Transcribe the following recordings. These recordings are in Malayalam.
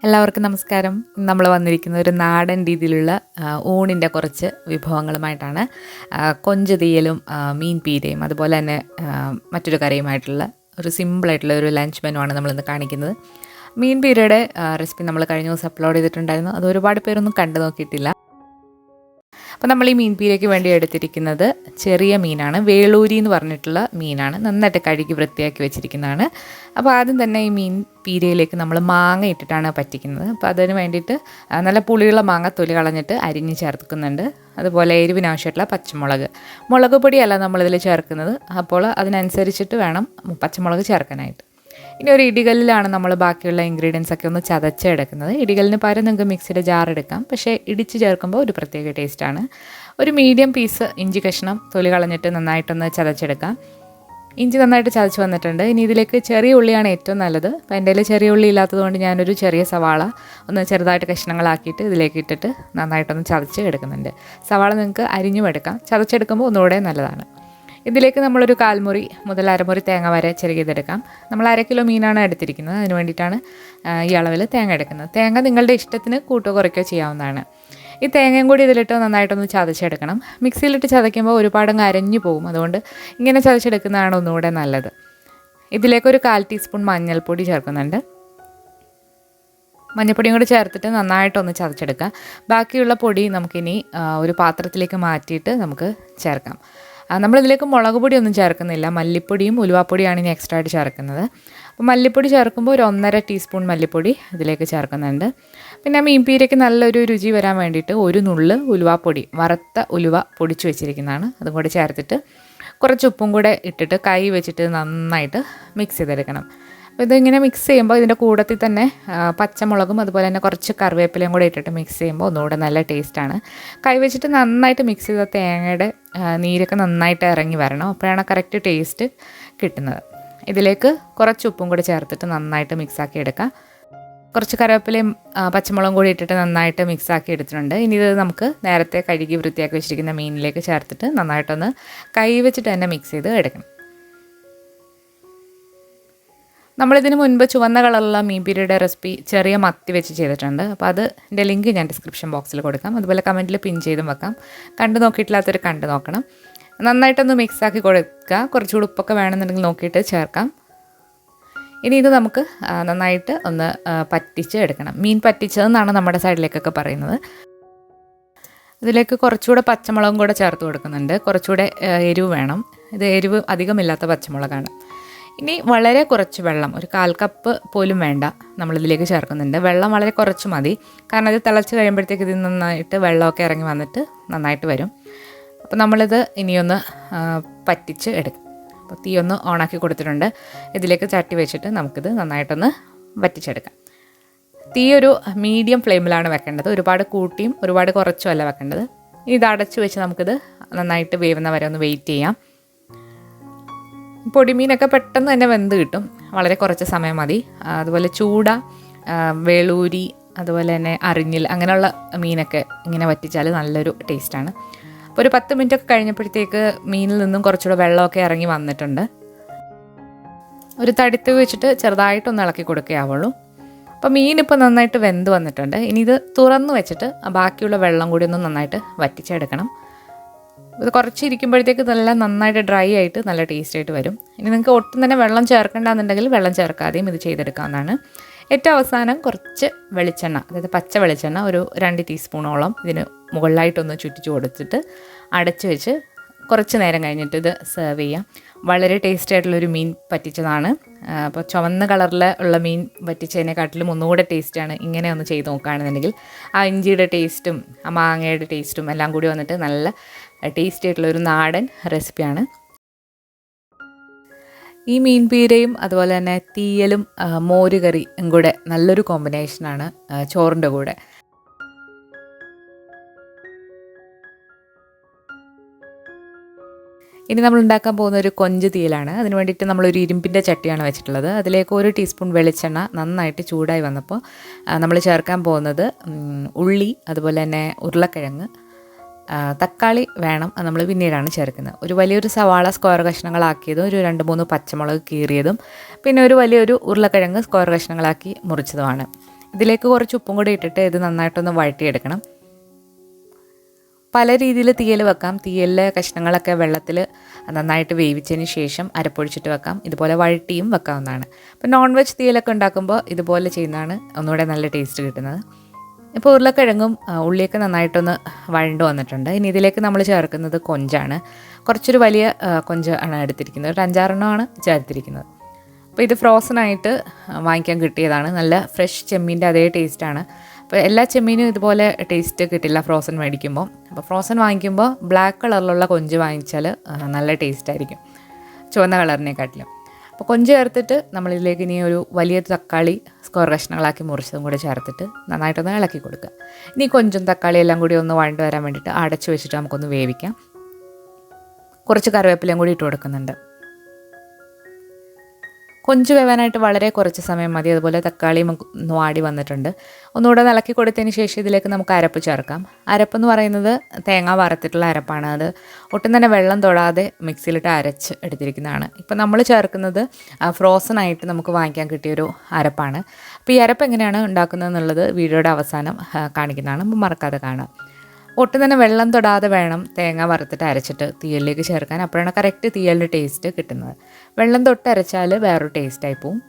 എല്ലാവർക്കും നമസ്കാരം. നമ്മൾ വന്നിരിക്കുന്ന ഒരു നാടൻ രീതിയിലുള്ള ഊണിൻ്റെ കുറച്ച് വിഭവങ്ങളുമായിട്ടാണ്. കൊഞ്ച് തീയലും മീൻ പീരയും അതുപോലെ തന്നെ മറ്റൊരു കറിയുമായിട്ടുള്ള ഒരു സിമ്പിളായിട്ടുള്ള ഒരു ലഞ്ച് മെനു ആണ് നമ്മളിന്ന് കാണിക്കുന്നത്. മീൻ പീരയുടെ റെസിപ്പി നമ്മൾ കഴിഞ്ഞ ദിവസം അപ്ലോഡ് ചെയ്തിട്ടുണ്ടായിരുന്നു. അത് ഒരുപാട് പേരൊന്നും കണ്ടു നോക്കിയിട്ടില്ല. അപ്പോൾ നമ്മൾ ഈ മീൻ പീരയ്ക്ക് വേണ്ടി എടുത്തിരിക്കുന്നത് ചെറിയ മീനാണ്. വേളൂരി എന്ന് പറഞ്ഞിട്ടുള്ള മീനാണ്. നന്നായിട്ട് കഴുകി വൃത്തിയാക്കി വെച്ചിരിക്കുന്നതാണ്. അപ്പോൾ ആദ്യം തന്നെ ഈ മീൻ പീരയിലേക്ക് നമ്മൾ മാങ്ങ ഇട്ടിട്ടാണ് പറ്റിക്കുന്നത്. അപ്പോൾ അതിന് വേണ്ടിയിട്ട് നല്ല പുളിയുള്ള മാങ്ങ തൊലി കളഞ്ഞിട്ട് അരിഞ്ഞ് ചേർക്കുന്നുണ്ട്. അതുപോലെ എരിവിനാവശ്യമായിട്ടുള്ള പച്ചമുളക്, മുളക് പൊടിയല്ല നമ്മളിതിൽ ചേർക്കുന്നത്. അപ്പോൾ അതിനനുസരിച്ചിട്ട് വേണം പച്ചമുളക് ചേർക്കാനായിട്ട്. ഇനി ഒരു ഇടികല്ലിലാണ് നമ്മൾ ബാക്കിയുള്ള ഇൻഗ്രീഡിയൻസ് ഒക്കെ ഒന്ന് ചതച്ചെടുക്കുന്നത്. ഇടികല്ലിന് പകരം നിങ്ങൾക്ക് മിക്സിയുടെ ജാർ എടുക്കാം, പക്ഷേ ഇടിച്ച് ചേർക്കുമ്പോൾ ഒരു പ്രത്യേക ടേസ്റ്റാണ്. ഒരു മീഡിയം പീസ് ഇഞ്ചി കഷ്ണം തൊലി കളഞ്ഞിട്ട് നന്നായിട്ടൊന്ന് ചതച്ചെടുക്കാം. ഇഞ്ചി നന്നായിട്ട് ചതച്ച് വന്നിട്ടുണ്ട്. ഇനി ഇതിലേക്ക് ചെറിയ ഉള്ളിയാണ് ഏറ്റവും നല്ലത്. അപ്പോൾ എൻ്റെ കയ്യിൽ ചെറിയ ഉള്ളി ഇല്ലാത്തതുകൊണ്ട് ഞാനൊരു ചെറിയ സവാള ഒന്ന് ചെറുതായിട്ട് കഷ്ണങ്ങളാക്കിയിട്ട് ഇതിലേക്ക് ഇട്ടിട്ട് നന്നായിട്ടൊന്ന് ചതച്ച് എടുക്കുന്നുണ്ട്. സവാള നിങ്ങൾക്ക് അരിഞ്ഞും എടുക്കാം, ചതച്ചെടുക്കുമ്പോൾ ഒന്നുകൂടെ നല്ലതാണ്. ഇതിലേക്ക് നമ്മളൊരു കാൽമുറി മുതൽ അരമുറി തേങ്ങ വരെ ചെറുകിയതെടുക്കാം. നമ്മൾ 1/2 കിലോ മീനാണ് എടുത്തിരിക്കുന്നത്. അതിന് വേണ്ടിയിട്ടാണ് ഈ അളവിൽ തേങ്ങ എടുക്കുന്നത്. തേങ്ങ നിങ്ങളുടെ ഇഷ്ടത്തിന് കൂട്ടോ കുറയ്ക്കോ ചെയ്യാവുന്നതാണ്. ഈ തേങ്ങയും കൂടി ഇതിലിട്ട് നന്നായിട്ടൊന്ന് ചതച്ചെടുക്കണം. മിക്സിയിലിട്ട് ചതയ്ക്കുമ്പോൾ ഒരുപാടങ്ങ് അരഞ്ഞു പോകും. അതുകൊണ്ട് ഇങ്ങനെ ചതച്ചെടുക്കുന്നതാണ് ഒന്നുകൂടെ നല്ലത്. ഇതിലേക്കൊരു 1/4 ടീസ്പൂൺ മഞ്ഞൾപ്പൊടി ചേർക്കുന്നുണ്ട്. മഞ്ഞൾപ്പൊടിയും കൂടി ചേർത്തിട്ട് നന്നായിട്ടൊന്ന് ചതച്ചെടുക്കുക. ബാക്കിയുള്ള പൊടി നമുക്കിനി ഒരു പാത്രത്തിലേക്ക് മാറ്റിയിട്ട് നമുക്ക് ചേർക്കാം. നമ്മളിതിലേക്ക് മുളക് പൊടിയൊന്നും ചേർക്കുന്നില്ല. മല്ലിപ്പൊടിയും ഉലുവാപ്പൊടിയാണ് ഇനി എക്സ്ട്രാ ആയിട്ട് ചേർക്കുന്നത്. അപ്പോൾ മല്ലിപ്പൊടി ചേർക്കുമ്പോൾ ഒരു 1.5 ടീസ്പൂൺ മല്ലിപ്പൊടി ഇതിലേക്ക് ചേർക്കുന്നുണ്ട്. പിന്നെ മീൻ പീരയ്ക്ക് നല്ലൊരു രുചി വരാൻ വേണ്ടിയിട്ട് ഒരു നുള്ള് ഉലുവാപ്പൊടി, വറുത്ത ഉലുവ പൊടിച്ച് വെച്ചിരിക്കുന്നതാണ്, അതും കൂടി ചേർത്തിട്ട് കുറച്ച് ഉപ്പും കൂടെ ഇട്ടിട്ട് കൈ വെച്ചിട്ട് നന്നായിട്ട് മിക്സ് ചെയ്തെടുക്കണം. അപ്പോൾ ഇതിങ്ങനെ മിക്സ് ചെയ്യുമ്പോൾ ഇതിൻ്റെ കൂടത്തിൽ തന്നെ പച്ചമുളകും അതുപോലെ തന്നെ കുറച്ച് കറിവേപ്പിലയും കൂടെ ഇട്ടിട്ട് മിക്സ് ചെയ്യുമ്പോൾ ഒന്നുകൂടെ നല്ല ടേസ്റ്റാണ്. കൈ വെച്ചിട്ട് നന്നായിട്ട് മിക്സ് ചെയ്ത തേങ്ങയുടെ നീരൊക്കെ നന്നായിട്ട് ഇറങ്ങി വരണം. അപ്പോഴാണ് കറക്റ്റ് ടേസ്റ്റ് കിട്ടുന്നത്. ഇതിലേക്ക് കുറച്ച് ഉപ്പും കൂടി ചേർത്തിട്ട് നന്നായിട്ട് മിക്സാക്കി എടുക്കാം. കുറച്ച് കറിവേപ്പിലയും പച്ചമുളകും കൂടി ഇട്ടിട്ട് നന്നായിട്ട് മിക്സാക്കി എടുത്തിട്ടുണ്ട്. ഇനി ഇത് നമുക്ക് നേരത്തെ കഴുകി വൃത്തിയാക്കി വെച്ചിരിക്കുന്ന മീനിലേക്ക് ചേർത്തിട്ട് നന്നായിട്ടൊന്ന് കൈ വെച്ചിട്ട് തന്നെ മിക്സ് ചെയ്ത് എടുക്കണം. നമ്മളിതിന് മുൻപ് ചുവന്ന കളറുള്ള മീൻ പീരയുടെ റെസിപ്പി ചെറിയ മത്തി വെച്ച് ചെയ്തിട്ടുണ്ട്. അപ്പോൾ അതിൻ്റെ ലിങ്ക് ഞാൻ ഡിസ്ക്രിപ്ഷൻ ബോക്സിൽ കൊടുക്കാം. അതുപോലെ കമൻറ്റിൽ പിൻ ചെയ്തും വെക്കാം. കണ്ടു നോക്കിയിട്ടില്ലാത്തൊരു കണ്ടു നോക്കണം. നന്നായിട്ടൊന്ന് മിക്സാക്കി കൊടുക്കുക. കുറച്ചുകൂടി ഉപ്പൊക്കെ വേണമെന്നുണ്ടെങ്കിൽ നോക്കിയിട്ട് ചേർക്കാം. ഇനി ഇത് നമുക്ക് നന്നായിട്ട് ഒന്ന് പറ്റിച്ച് എടുക്കണം. മീൻ പറ്റിച്ചതെന്നാണ് നമ്മുടെ സൈഡിലേക്കൊക്കെ പറയുന്നത്. ഇതിലേക്ക് കുറച്ചുകൂടെ പച്ചമുളകും കൂടെ ചേർത്ത് കൊടുക്കുന്നുണ്ട്. കുറച്ചുകൂടെ എരിവ് വേണം. ഇത് എരിവ് അധികമില്ലാത്ത പച്ചമുളകാണ്. ഇനി വളരെ കുറച്ച് വെള്ളം, ഒരു 1/4 കപ്പ് പോലും വേണ്ട, നമ്മളിതിലേക്ക് ചേർക്കുന്നുണ്ട്. വെള്ളം വളരെ കുറച്ച് മതി. കാരണം ഇത് തിളച്ച് കഴിയുമ്പോഴത്തേക്ക് ഇത് നന്നായിട്ട് വെള്ളമൊക്കെ ഇറങ്ങി വന്നിട്ട് നന്നായിട്ട് വരും. അപ്പോൾ നമ്മളിത് ഇനിയൊന്ന് പറ്റിച്ച് എടുക്കും. അപ്പോൾ തീ ഒന്ന് ഓണാക്കി കൊടുത്തിട്ടുണ്ട്. ഇതിലേക്ക് ചട്ടി വെച്ചിട്ട് നമുക്കിത് നന്നായിട്ടൊന്ന് വറ്റിച്ചെടുക്കാം. തീ ഒരു മീഡിയം ഫ്ലെയിമിലാണ് വെക്കേണ്ടത്. ഒരുപാട് കൂട്ടിയും ഒരുപാട് കുറച്ചും അല്ല വെക്കേണ്ടത്. ഇനി ഇത് അടച്ച് വെച്ച് നമുക്കിത് നന്നായിട്ട് വേവുന്ന വരെ ഒന്ന് വെയിറ്റ് ചെയ്യാം. പൊടിമീനൊക്കെ പെട്ടെന്ന് തന്നെ വെന്ത് കിട്ടും. വളരെ കുറച്ച് സമയം മതി. അതുപോലെ ചൂട, വേളൂരി, അതുപോലെ തന്നെ അറിഞ്ഞിൽ, അങ്ങനെയുള്ള മീനൊക്കെ ഇങ്ങനെ വറ്റിച്ചാൽ നല്ലൊരു ടേസ്റ്റാണ്. അപ്പോൾ ഒരു 10 മിനിറ്റൊക്കെ കഴിഞ്ഞപ്പോഴത്തേക്ക് മീനിൽ നിന്നും കുറച്ചുകൂടെ വെള്ളമൊക്കെ ഇറങ്ങി വന്നിട്ടുണ്ട്. ഒരു തടിത്ത് വെച്ചിട്ട് ചെറുതായിട്ടൊന്ന് ഇളക്കി കൊടുക്കുകയാവുള്ളൂ. അപ്പോൾ മീനിപ്പോൾ നന്നായിട്ട് വെന്ത് വന്നിട്ടുണ്ട്. ഇനി ഇത് തുറന്ന് വെച്ചിട്ട് ബാക്കിയുള്ള വെള്ളം കൂടി ഒന്ന് നന്നായിട്ട് വറ്റിച്ചെടുക്കണം. ഇത് കുറച്ചിരിക്കുമ്പോഴത്തേക്ക് ഇതെല്ലാം നന്നായിട്ട് ഡ്രൈ ആയിട്ട് നല്ല ടേസ്റ്റ് ആയിട്ട് വരും. ഇനി നിങ്ങൾക്ക് ഒട്ടും തന്നെ വെള്ളം ചേർക്കേണ്ടെന്നുണ്ടെങ്കിൽ വെള്ളം ചേർക്കാതെയും ഇത് ചെയ്തെടുക്കാവുന്നതാണ്. ഏറ്റവും അവസാനം കുറച്ച് വെളിച്ചെണ്ണ, അതായത് പച്ച വെളിച്ചെണ്ണ ഒരു 2 ടീസ്പൂണോളം ഇതിന് മുകളിലായിട്ടൊന്ന് ചുറ്റിച്ച് കൊടുത്തിട്ട് അടച്ച് വെച്ച് കുറച്ച് നേരം കഴിഞ്ഞിട്ട് ഇത് സെർവ് ചെയ്യാം. വളരെ ടേസ്റ്റി ആയിട്ടുള്ളൊരു മീൻ പറ്റിച്ചതാണ്. അപ്പോൾ ചുവന്ന കളറിൽ ഉള്ള മീൻ പറ്റിച്ചതിനെക്കാട്ടിലും ഒന്നുകൂടെ ടേസ്റ്റാണ് ഇങ്ങനെ ഒന്ന് ചെയ്ത് നോക്കുകയാണെന്നുണ്ടെങ്കിൽ. ആ ഇഞ്ചിയുടെ ടേസ്റ്റും ആ മാങ്ങയുടെ ടേസ്റ്റും എല്ലാം കൂടി വന്നിട്ട് നല്ല ടേസ്റ്റി ആയിട്ടുള്ളൊരു നാടൻ റെസിപ്പിയാണ്. ഈ മീൻ പീരയും അതുപോലെ തന്നെ തീയലും മോരുകറിയും കൂടെ നല്ലൊരു കോമ്പിനേഷനാണ് ചോറിൻ്റെ കൂടെ. ഇനി നമ്മൾ ഉണ്ടാക്കാൻ പോകുന്ന ഒരു കൊഞ്ച് തീയലാണ്. അതിന് വേണ്ടിയിട്ട് നമ്മളൊരു ഇരുമ്പിൻ്റെ ചട്ടിയാണ് വെച്ചിട്ടുള്ളത്. അതിലേക്ക് 1 ടീസ്പൂൺ വെളിച്ചെണ്ണ നന്നായിട്ട് ചൂടായി വന്നപ്പോൾ നമ്മൾ ചേർക്കാൻ പോകുന്നത് ഉള്ളി, അതുപോലെ തന്നെ ഉരുളക്കിഴങ്ങ്, തക്കാളി വേണം, അത് നമ്മൾ പിന്നീടാണ് ചേർക്കുന്നത്. ഒരു വലിയൊരു സവാള സ്ക്വയർ കഷ്ണങ്ങളാക്കിയതും ഒരു 2-3 പച്ചമുളക് കീറിയതും പിന്നെ ഒരു വലിയൊരു ഉരുളക്കിഴങ്ങ് സ്ക്വയർ കഷ്ണങ്ങളാക്കി മുറിച്ചതുമാണ്. ഇതിലേക്ക് കുറച്ച് ഉപ്പും കൂടി ഇട്ടിട്ട് ഇത് നന്നായിട്ടൊന്ന് വഴറ്റിയെടുക്കണം. പല രീതിയിൽ തീയൽ വെക്കാം. തീയലിലെ കഷ്ണങ്ങളൊക്കെ വെള്ളത്തിൽ നന്നായിട്ട് വേവിച്ചതിന് ശേഷം അരപ്പൊഴിച്ചിട്ട് വെക്കാം. ഇതുപോലെ വഴട്ടിയും വെക്കാവുന്നതാണ്. അപ്പോൾ നോൺ വെജ് തീയലൊക്കെ ഉണ്ടാക്കുമ്പോൾ ഇതുപോലെ ചെയ്യുന്നതാണ് ഒന്നുകൂടെ നല്ല ടേസ്റ്റ് കിട്ടുന്നത്. ഇപ്പോൾ ഉരുളക്കിഴങ്ങും ഉള്ളിയൊക്കെ നന്നായിട്ടൊന്ന് വഴണ്ട് വന്നിട്ടുണ്ട്. ഇനി ഇതിലേക്ക് നമ്മൾ ചേർക്കുന്നത് കൊഞ്ചാണ്. കുറച്ചൊരു വലിയ കൊഞ്ച് ആണ് എടുത്തിരിക്കുന്നത്. ഒരു 5-6 ചേർത്തിരിക്കുന്നത്. അപ്പോൾ ഇത് ഫ്രോസണായിട്ട് വാങ്ങിക്കാൻ കിട്ടിയതാണ്. നല്ല ഫ്രഷ് ചെമ്മീൻ്റെ അതേ ടേസ്റ്റാണ്. അപ്പോൾ എല്ലാ ചെമ്മീനും ഇതുപോലെ ടേസ്റ്റ് കിട്ടില്ല ഫ്രോസൺ മേടിക്കുമ്പോൾ. അപ്പോൾ ഫ്രോസൺ വാങ്ങിക്കുമ്പോൾ ബ്ലാക്ക് കളറിലുള്ള കൊഞ്ച് വാങ്ങിച്ചാൽ നല്ല ടേസ്റ്റായിരിക്കും ചുവന്ന കളറിനെക്കാട്ടിലും. അപ്പോൾ കൊഞ്ച് ചേർത്തിട്ട് നമ്മളിതിലേക്ക് ഇനി ഒരു വലിയ തക്കാളി സ്ക്വയർ കഷ്ണങ്ങളാക്കി മുറിച്ചതും കൂടി ചേർത്തിട്ട് നന്നായിട്ടൊന്ന് ഇളക്കി കൊടുക്കുക. ഇനി കൊഞ്ചും തക്കാളി എല്ലാം കൂടി ഒന്ന് വഴണ്ട് വരാൻ വേണ്ടിയിട്ട് അടച്ചു വെച്ചിട്ട് നമുക്കൊന്ന് വേവിക്കാം. കുറച്ച് കറിവേപ്പിലയും കൂടി ഇട്ട് കൊടുക്കുന്നുണ്ട്. കൊഞ്ച് വേവാനായിട്ട് വളരെ കുറച്ച് സമയം മതി. അതുപോലെ തക്കാളിയും ഒന്ന് വാടി വന്നിട്ടുണ്ട്. ഒന്നുകൂടെ ഇളക്കി കൊടുത്തതിന് ശേഷം ഇതിലേക്ക് നമുക്ക് അരപ്പ് ചേർക്കാം. അരപ്പെന്ന് പറയുന്നത് തേങ്ങ വറുത്തിട്ടുള്ള അരപ്പാണ്. അത് ഒട്ടും തന്നെ വെള്ളം തൊടാതെ മിക്സിയിലിട്ട് അരച്ച് എടുത്തിരിക്കുന്നതാണ്. ഇപ്പം നമ്മൾ ചേർക്കുന്നത് ഫ്രോസൺ ആയിട്ട് നമുക്ക് വാങ്ങിക്കാൻ കിട്ടിയൊരു അരപ്പാണ്. അപ്പോൾ ഈ അരപ്പ് എങ്ങനെയാണ് ഉണ്ടാക്കുന്നത് എന്നുള്ളത് വീഡിയോയുടെ അവസാനം കാണിക്കുന്നതാണ്. അപ്പോൾ മറക്കാതെ കാണാം. ഒട്ടും തന്നെ വെള്ളം തൊടാതെ വേണം തേങ്ങ വറുത്തിട്ട് അരച്ചിട്ട് തീയലിലേക്ക് ചേർക്കാൻ. അപ്പോഴാണ് കറക്റ്റ് തീയലിൻ്റെ ടേസ്റ്റ് കിട്ടുന്നത്. വെള്ളം തൊട്ട് അരച്ചാൽ വേറൊരു ടേസ്റ്റായി പോവും.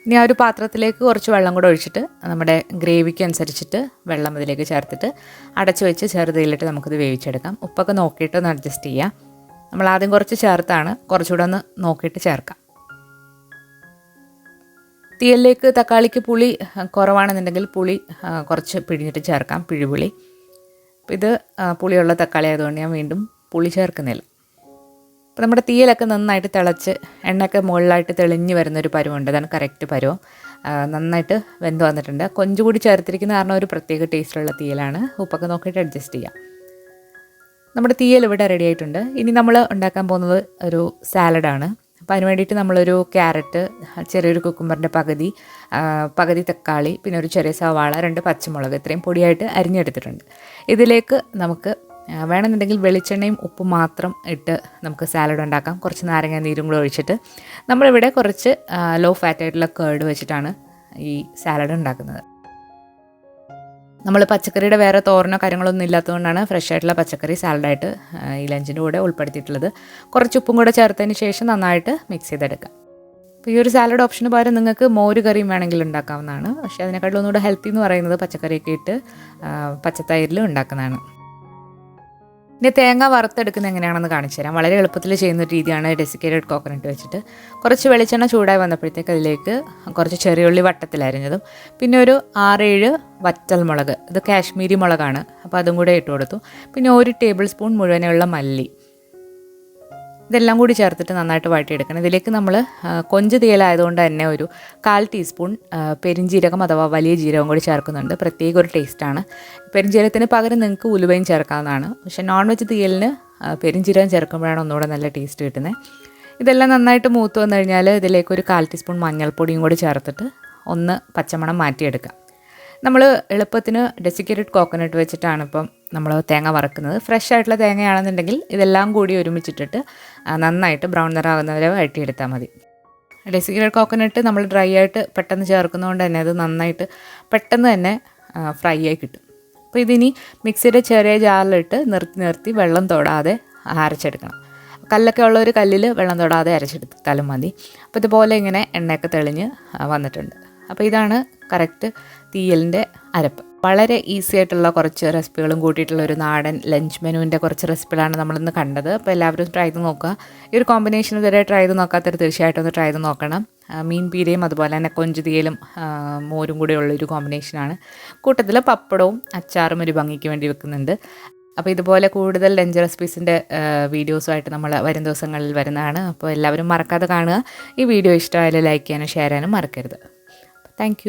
ഇനി ആ ഒരു പാത്രത്തിലേക്ക് കുറച്ച് വെള്ളം കൂടെ ഒഴിച്ചിട്ട് നമ്മുടെ ഗ്രേവിക്ക് അനുസരിച്ചിട്ട് വെള്ളം ഇതിലേക്ക് ചേർത്തിട്ട് അടച്ചു വെച്ച് ചെറുതീയിലിട്ട് നമുക്കിത് വേവിച്ചെടുക്കാം. ഉപ്പൊക്കെ നോക്കിയിട്ട് ഒന്ന് അഡ്ജസ്റ്റ് ചെയ്യാം. നമ്മൾ ആദ്യം കുറച്ച് ചേർത്താണ്, കുറച്ചുകൂടെ ഒന്ന് നോക്കിയിട്ട് ചേർക്കാം. തീയലിലേക്ക് തക്കാളിക്ക് പുളി കുറവാണെന്നുണ്ടെങ്കിൽ പുളി കുറച്ച് പിഴിഞ്ഞിട്ട് ചേർക്കാം, പിഴിപുളി. അപ്പോൾ ഇത് പുളിയുള്ള തക്കാളി ആയതുകൊണ്ട് ഞാൻ വീണ്ടും പുളി ചേർക്കുന്നില്ല. അപ്പോൾ നമ്മുടെ തീയലൊക്കെ നന്നായിട്ട് തിളച്ച് എണ്ണയൊക്കെ മുകളിലായിട്ട് തെളിഞ്ഞ് വരുന്നൊരു പരുവുണ്ട്. അതാണ് കറക്റ്റ് പരുവം. നന്നായിട്ട് വെന്ത് വന്നിട്ടുണ്ട്. കൊഞ്ച് കൂടി ചേർത്തിരിക്കുന്ന കാരണം ഒരു പ്രത്യേക ടേസ്റ്റുള്ള തീയലാണ്. ഉപ്പൊക്കെ നോക്കിയിട്ട് അഡ്ജസ്റ്റ് ചെയ്യാം. നമ്മുടെ തീയൽ ഇവിടെ റെഡി ആയിട്ടുണ്ട്. ഇനി നമ്മൾ ഉണ്ടാക്കാൻ പോകുന്നത് ഒരു സാലഡാണ്. അപ്പോൾ അതിന് വേണ്ടിയിട്ട് നമ്മളൊരു ക്യാരറ്റ്, ചെറിയൊരു കുക്കുംബറിൻ്റെ പകുതി തക്കാളി, പിന്നെ ഒരു ചെറിയ സവാള, 2 പച്ചമുളക് ഇത്രയും പൊടിയായിട്ട് അരിഞ്ഞെടുത്തിട്ടുണ്ട്. ഇതിലേക്ക് നമുക്ക് വേണമെന്നുണ്ടെങ്കിൽ വെളിച്ചെണ്ണയും ഉപ്പും മാത്രം ഇട്ട് നമുക്ക് സാലഡ് ഉണ്ടാക്കാം. കുറച്ച് നാരങ്ങ നീരും കൂടെ ഒഴിച്ചിട്ട് നമ്മളിവിടെ കുറച്ച് ലോ ഫാറ്റ് ആയിട്ടുള്ള കേർഡ് വെച്ചിട്ടാണ് ഈ സാലഡ് ഉണ്ടാക്കുന്നത്. നമ്മൾ പച്ചക്കറിയുടെ വേറെ തോരനോ കാര്യങ്ങളൊന്നും ഇല്ലാത്തതുകൊണ്ടാണ് ഫ്രഷ് ആയിട്ടുള്ള പച്ചക്കറി സാലഡായിട്ട് ഈ ലഞ്ചിൻ്റെ കൂടെ ഉൾപ്പെടുത്തിയിട്ടുള്ളത്. കുറച്ച് ഉപ്പും കൂടെ ചേർത്തതിന് ശേഷം നന്നായിട്ട് മിക്സ് ചെയ്തെടുക്കാം. അപ്പോൾ ഈ ഒരു സാലഡ് ഓപ്ഷന് പകരം നിങ്ങൾക്ക് മോര് കറിയും വേണമെങ്കിൽ ഉണ്ടാക്കാവുന്നതാണ്. പക്ഷേ അതിനെക്കാട്ടിലും ഒന്നുകൂടെ ഹെൽത്തി എന്ന് പറയുന്നത് പച്ചക്കറിയൊക്കെ ഇട്ട് പച്ചത്തൈരിൽ ഉണ്ടാക്കുന്നതാണ്. ഇനി തേങ്ങ വറുത്തെടുക്കുന്നത് എങ്ങനെയാണെന്ന് കാണിച്ചു തരാം. വളരെ എളുപ്പത്തിൽ ചെയ്യുന്ന ഒരു രീതിയാണ് ഡെസിക്കേറ്റഡ് കോക്കനട്ട് വെച്ചിട്ട്. കുറച്ച് വെളിച്ചെണ്ണ ചൂടായി വന്നപ്പോഴത്തേക്ക് അതിലേക്ക് കുറച്ച് ചെറിയുള്ളി വട്ടത്തിലരിഞ്ഞതും, പിന്നെ ഒരു 6-7 വറ്റൽമുളക്, ഇത് കാശ്മീരി മുളകാണ്, അപ്പോൾ അതും കൂടെ ഇട്ട് കൊടുത്തു. പിന്നെ 1 ടേബിൾ സ്പൂൺ മുഴുവനുള്ള മല്ലി, ഇതെല്ലാം കൂടി ചേർത്തിട്ട് നന്നായിട്ട് വഴറ്റിയെടുക്കണം. ഇതിലേക്ക് നമ്മൾ കൊഞ്ച് തീയലായതുകൊണ്ട് തന്നെ ഒരു 1/4 ടീസ്പൂൺ പെരിഞ്ജീരകം അഥവാ വലിയ ജീരകം കൂടി ചേർക്കുന്നുണ്ട്. പ്രത്യേക ഒരു ടേസ്റ്റാണ്. പെരിഞ്ജീരകത്തിന് പകരം നിങ്ങൾക്ക് ഉലുവയും ചേർക്കാവുന്നതാണ്. പക്ഷേ നോൺ വെജ് തീയലിന് പെരിഞ്ജീരകം ചേർക്കുമ്പോഴാണ് ഒന്നുകൂടെ നല്ല ടേസ്റ്റ് കിട്ടുന്നത്. ഇതെല്ലാം നന്നായിട്ട് മൂത്ത് വന്നു കഴിഞ്ഞാൽ ഇതിലേക്ക് ഒരു 1/4 ടീസ്പൂൺ മഞ്ഞൾപ്പൊടിയും കൂടി ചേർത്തിട്ട് ഒന്ന് പച്ചമണം മാറ്റിയെടുക്കാം. നമ്മൾ എളുപ്പത്തിന് ഡെസിക്കേറ്റഡ് കോക്കനട്ട് വെച്ചിട്ടാണ് ഇപ്പം നമ്മൾ തേങ്ങ വറക്കുന്നത്. ഫ്രഷ് ആയിട്ടുള്ള തേങ്ങയാണെന്നുണ്ടെങ്കിൽ ഇതെല്ലാം കൂടി ഒരുമിച്ചിട്ടിട്ട് നന്നായിട്ട് ബ്രൗൺ നിറാവുന്നവരെ വഴറ്റിയെടുത്താൽ മതി. ഡെസിക്കേറ്റഡ് കോക്കനട്ട് നമ്മൾ ഡ്രൈ ആയിട്ട് പെട്ടെന്ന് ചേർക്കുന്നതുകൊണ്ട് തന്നെ അത് നന്നായിട്ട് പെട്ടെന്ന് തന്നെ ഫ്രൈ ആയി കിട്ടും. അപ്പോൾ ഇതിനി മിക്സിയുടെ ചെറിയ ജാറിലിട്ട് നിർത്തി വെള്ളം തൊടാതെ അരച്ചെടുക്കണം. കല്ലൊക്കെ ഉള്ള ഒരു കല്ലിൽ വെള്ളം തൊടാതെ അരച്ചെടുത്താലും മതി. അപ്പോൾ ഇതുപോലെ ഇങ്ങനെ എണ്ണയൊക്കെ തെളിഞ്ഞ് വന്നിട്ടുണ്ട്. അപ്പോൾ ഇതാണ് കറക്റ്റ് തീയലിൻ്റെ അരപ്പ്. വളരെ ഈസി ആയിട്ടുള്ള കുറച്ച് റെസിപ്പികളും കൂട്ടിയിട്ടുള്ള ഒരു നാടൻ ലഞ്ച് മെനുവിൻ്റെ കുറച്ച് റെസിപ്പികളാണ് നമ്മളിന്ന് കണ്ടത്. അപ്പോൾ എല്ലാവരും ട്രൈ ചെയ്ത് നോക്കുക. ഈ ഒരു കോമ്പിനേഷൻ ഇതുവരെ ട്രൈ ചെയ്ത് നോക്കാത്തവർ തീർച്ചയായിട്ടും ഒന്ന് ട്രൈ ചെയ്ത് നോക്കണം. മീൻ പീരയും അതുപോലെ തന്നെ കൊഞ്ച് തീയലും മോരും കൂടെ ഉള്ളൊരു കോമ്പിനേഷനാണ്. കൂട്ടത്തിൽ പപ്പടവും അച്ചാറും ഒരു ഭംഗിക്ക് വേണ്ടി വെക്കുന്നുണ്ട്. അപ്പോൾ ഇതുപോലെ കൂടുതൽ ലഞ്ച് റെസിപ്പീസിൻ്റെ വീഡിയോസുമായിട്ട് നമ്മൾ വരും ദിവസങ്ങളിൽ വരുന്നതാണ്. അപ്പോൾ എല്ലാവരും മറക്കാതെ കാണുക. ഈ വീഡിയോ ഇഷ്ടമായാലും ലൈക്ക് ചെയ്യാനും ഷെയർ ചെയ്യാനും മറക്കരുത്. താങ്ക്